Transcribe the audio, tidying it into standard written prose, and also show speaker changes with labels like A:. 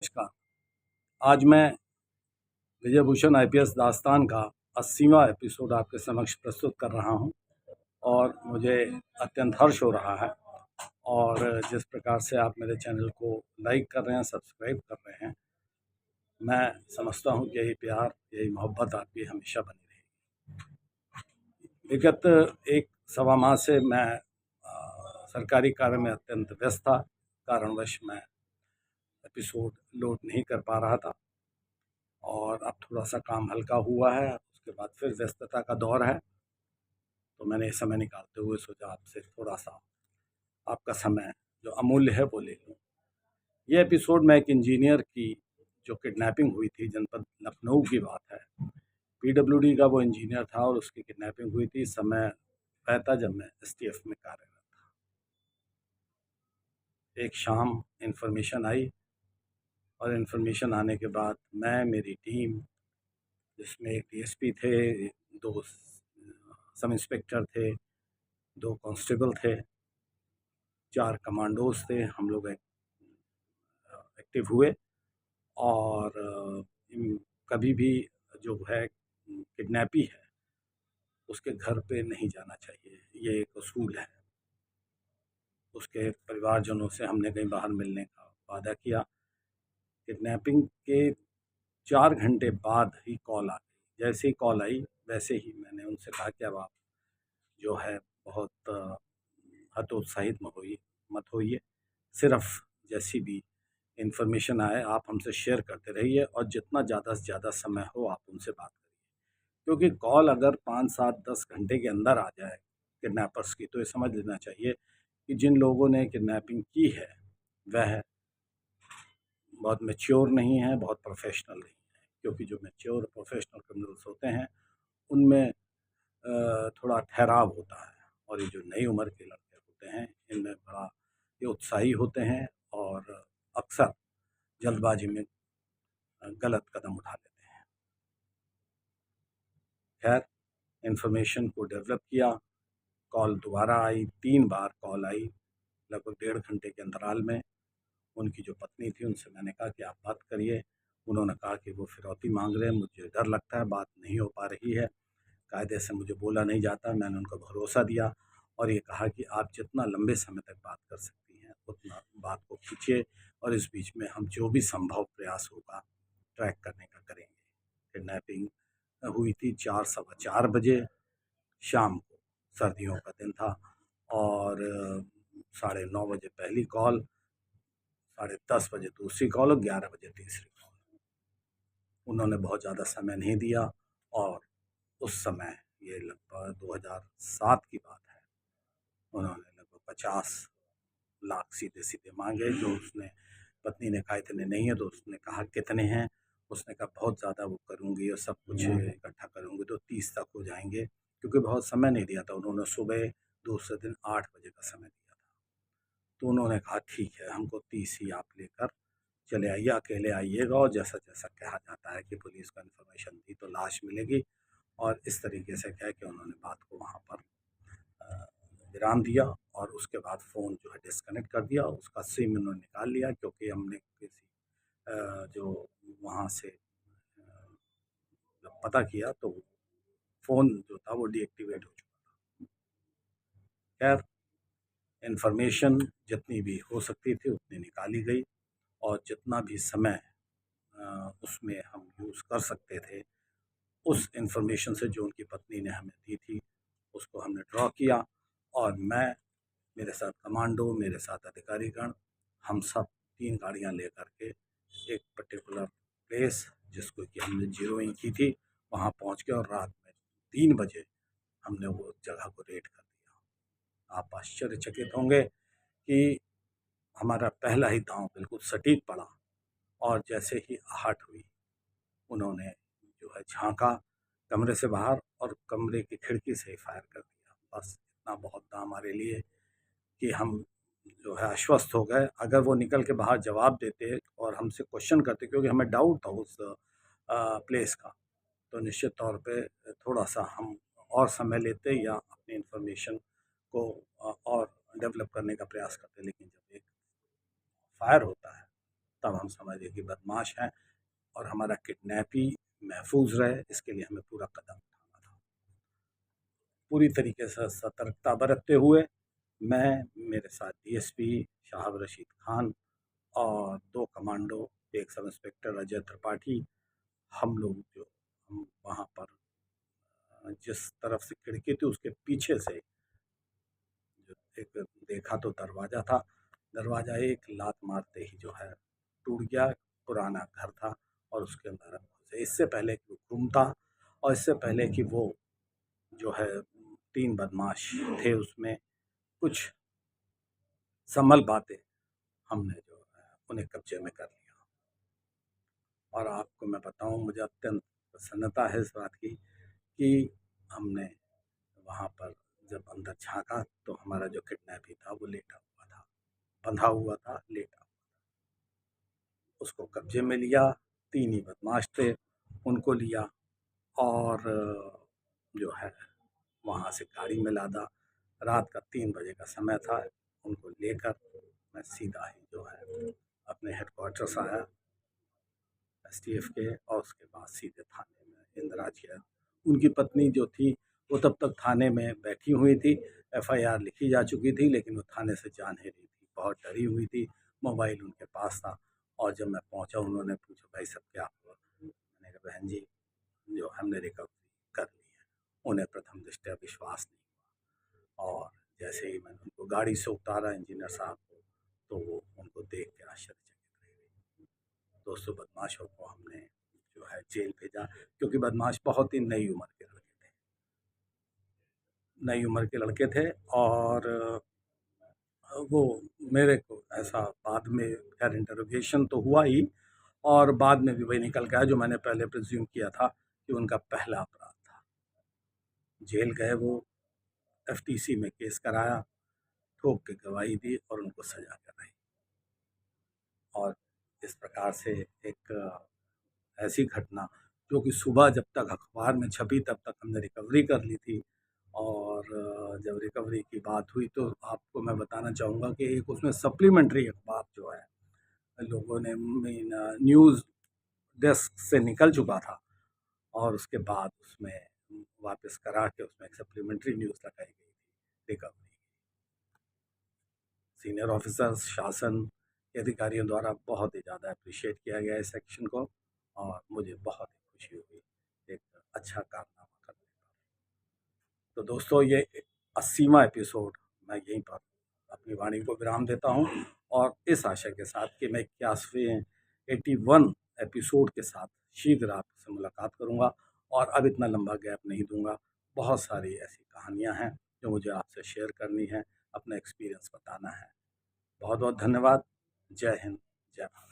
A: नमस्कार। आज मैं विजय भूषण आईपीएस दास्तान का 80वां एपिसोड आपके समक्ष प्रस्तुत कर रहा हूं और मुझे अत्यंत हर्ष हो रहा है। और जिस प्रकार से आप मेरे चैनल को लाइक कर रहे हैं, सब्सक्राइब कर रहे हैं, मैं समझता हूं कि यही प्यार, यही मोहब्बत आपकी हमेशा बनी रहेगी। विगत एक सवा माह से मैं सरकारी कार्य में अत्यंत व्यस्त था। कारणवश मैं एपिसोड लोड नहीं कर पा रहा था और अब थोड़ा सा काम हल्का हुआ है। उसके बाद फिर व्यस्तता का दौर है, तो मैंने समय निकालते हुए सोचा आपसे थोड़ा सा आपका समय जो अमूल्य है वो ले लूँ। ये एपिसोड मैं एक इंजीनियर की जो किडनैपिंग हुई थी, जनपद लखनऊ की बात है। पीडब्ल्यूडी का वो इंजीनियर था और उसकी किडनैपिंग हुई थी। समय वह था जब मैं एसटीएफ में कार्यरत था। एक शाम इन्फॉर्मेशन आई और इन्फॉर्मेशन आने के बाद मैं, मेरी टीम, जिसमें एक डीएसपी थे, 2 सब इंस्पेक्टर थे, 2 कांस्टेबल थे, 4 कमांडोज थे, हम लोग एक्टिव हुए। और कभी भी जो है किडनैपी है उसके घर पे नहीं जाना चाहिए, ये एक उसूल है। उसके परिवारजनों से हमने कहीं बाहर मिलने का वादा किया। किडनैपिंग के 4 घंटे बाद ही कॉल आ गई। जैसे ही कॉल आई वैसे ही मैंने उनसे कहा कि अब आप जो है बहुत हतोत्साहित मत होइए। सिर्फ जैसी भी इन्फॉर्मेशन आए आप हमसे शेयर करते रहिए और जितना ज़्यादा से ज़्यादा समय हो आप उनसे बात करिए, क्योंकि कॉल अगर 5, 7, 10 घंटे के अंदर आ जाए किडनैपर्स की, तो ये समझ लेना चाहिए कि जिन लोगों ने किडनैपिंग की है वह बहुत मैच्योर नहीं है, बहुत प्रोफेशनल नहीं है। क्योंकि जो मैच्योर प्रोफेशनल क्रिमिनल्स होते हैं उनमें थोड़ा ठहराव होता है, और ये जो नई उम्र के लड़के होते हैं इनमें बड़ा ये उत्साही होते हैं और अक्सर जल्दबाजी में गलत कदम उठा लेते हैं। खैर, इन्फॉर्मेशन को डेवलप किया, कॉल दोबारा आई, 3 बार कॉल आई लगभग 1.5 घंटे के अंतराल में। उनकी जो पत्नी थी उनसे मैंने कहा कि आप बात करिए। उन्होंने कहा कि वो फिरौती मांग रहे हैं, मुझे डर लगता है, बात नहीं हो पा रही है, कायदे से मुझे बोला नहीं जाता। मैंने उनको भरोसा दिया और ये कहा कि आप जितना लंबे समय तक बात कर सकती हैं उतना बात को खींचिए और इस बीच में हम जो भी संभव प्रयास होगा ट्रैक करने का करेंगे। किडनैपिंग हुई थी 4, सवा 4 बजे शाम को, सर्दियों का दिन था, और 9:30 बजे पहली कॉल, 10:30 बजे दूसरी कॉल और 11 बजे तीसरी कॉल। उन्होंने बहुत ज़्यादा समय नहीं दिया और उस समय, ये लगभग 2007 की बात है, उन्होंने लगभग 50 लाख सीधे-सीधे मांगे। जो उसने पत्नी ने कहा इतने नहीं है, तो उसने कहा कितने हैं? उसने कहा बहुत ज़्यादा वो करूँगी और सब कुछ इकट्ठा करूँगी तो 30 तक हो जाएंगे, क्योंकि बहुत समय नहीं दिया था उन्होंने। सुबह दूसरे दिन 8 बजे का समय दिया था। तो उन्होंने कहा ठीक है, हमको 30 ही आप लेकर चले आइए, अकेले आइएगा, और जैसा जैसा कहा जाता है कि पुलिस को इन्फॉर्मेशन दी तो लाश मिलेगी। और इस तरीके से कह के उन्होंने बात को वहाँ पर विराम दिया और उसके बाद फ़ोन जो है डिस्कनेक्ट कर दिया। उसका सिम उन्होंने निकाल लिया, क्योंकि हमने किसी जो वहाँ से जब पता किया तो फ़ोन जो था वो डीएक्टिवेट हो चुका था। खैर, इन्फॉर्मेशन जितनी भी हो सकती थी उतनी निकाली गई और जितना भी समय उसमें हम यूज़ कर सकते थे, उस इन्फॉर्मेशन से जो उनकी पत्नी ने हमें दी थी उसको हमने ड्रॉ किया। और मैं, मेरे साथ कमांडो, मेरे साथ अधिकारीगण, हम सब 3 गाड़ियाँ लेकर के एक पर्टिकुलर प्लेस जिसको कि हमने ज़ीरोइंग की थी वहाँ पहुँच गए और रात में 3 बजे हमने वो जगह को रेड कर दिया। आप आश्चर्यचकित होंगे कि हमारा पहला ही दांव बिल्कुल सटीक पड़ा और जैसे ही आहट हुई उन्होंने जो है झांका कमरे से बाहर और कमरे की खिड़की से ही फायर कर दिया। बस इतना बहुत था हमारे लिए कि हम जो है आश्वस्त हो गए। अगर वो निकल के बाहर जवाब देते और हमसे क्वेश्चन करते, क्योंकि हमें डाउट था उस प्लेस का, तो निश्चित तौर पे थोड़ा सा हम और समय लेते या अपनी इन्फॉर्मेशन को और डेवलप करने का प्रयास करते। लेकिन जब एक फायर होता है तब हम समझ गए कि बदमाश हैं और हमारा किडनैपी महफूज रहे, इसके लिए हमें पूरा कदम उठाना था। पूरी तरीके से सतर्कता बरतते हुए मैं, मेरे साथ डीएसपी शाहब रशीद खान और 2 कमांडो, एक सब इंस्पेक्टर अजय त्रिपाठी, हम लोग जो हम वहाँ पर जिस तरफ से खिड़की थी उसके पीछे से जो एक देखा तो दरवाज़ा था, दरवाज़ा एक लात मारते ही जो है टूट गया। पुराना घर था और उसके अंदर हम घुसे। इससे पहले कि वो घूमता और इससे पहले कि वो जो है 3 बदमाश थे उसमें कुछ संभल पाते, हमने जो है उन्हें कब्जे में कर लिया। और आपको मैं बताऊं, मुझे अत्यंत प्रसन्नता है इस बात की कि हमने वहाँ पर जब अंदर झांका तो हमारा जो किडनैपी था वो लेटा हुआ था, बंधा हुआ था, लेटा। उसको कब्जे में लिया, 3 ही बदमाश थे, उनको लिया और जो है वहाँ से गाड़ी में लादा। रात का 3 बजे का समय था। उनको लेकर मैं सीधा ही जो है अपने हेडक्वार्टर्स आया एसटीएफ के, और उसके बाद सीधे थाने में इंदिराज गया। उनकी पत्नी जो थी वो तब तक थाने में बैठी हुई थी, एफआईआर लिखी जा चुकी थी, लेकिन वो थाने से जा नहीं रही थी, बहुत डरी हुई थी। मोबाइल उनके पास था और जब मैं पहुंचा उन्होंने पूछा, भाई सब क्या हुआ? मैंने कहा, बहन जी जो हमने रिकवरी कर ली है। उन्हें प्रथम दृष्टया विश्वास नहीं हुआ और जैसे ही मैंने उनको गाड़ी से उतारा इंजीनियर साहब को, तो वो उनको देख के आश्चर्यचकित रह गई। 200 बदमाशों को हमने जो है जेल भेजा, क्योंकि बदमाश बहुत ही नई उम्र के लड़के थे, नई उम्र के लड़के थे। और वो मेरे को ऐसा बाद में, खैर इंटरोगेशन तो हुआ ही और बाद में भी वही निकल के आया जो मैंने पहले प्रिज्यूम किया था कि उनका पहला अपराध था। जेल गए वो, एफटीसी में केस कराया, ठोक के गवाही दी और उनको सजा कराई। और इस प्रकार से एक ऐसी घटना जो कि सुबह जब तक अखबार में छपी तब तक हमने रिकवरी कर ली थी, और जब रिकवरी की बात हुई तो आपको मैं बताना चाहूँगा कि एक उसमें सप्लीमेंट्री अखबार जो है लोगों ने न्यूज़ डेस्क से निकल चुका था और उसके बाद उसमें वापस करा के उसमें एक सप्लीमेंट्री न्यूज़ लगाई गई थी रिकवरी। सीनियर ऑफिसर्स, शासन के अधिकारियों द्वारा बहुत ही ज़्यादा अप्रिशिएट किया गया इस सेक्शन को और मुझे बहुत ही खुशी हुई एक अच्छा कारनामा करने का। तो दोस्तों, ये 80वां एपिसोड मैं यहीं पर अपनी वाणी को विराम देता हूँ और इस आशा के साथ कि मैं 81वें 81 एपिसोड के साथ शीघ्र आपसे मुलाकात करूँगा और अब इतना लंबा गैप नहीं दूंगा। बहुत सारी ऐसी कहानियाँ हैं जो मुझे आपसे शेयर करनी है, अपना एक्सपीरियंस बताना है। बहुत बहुत धन्यवाद। जय हिंद, जय भारत।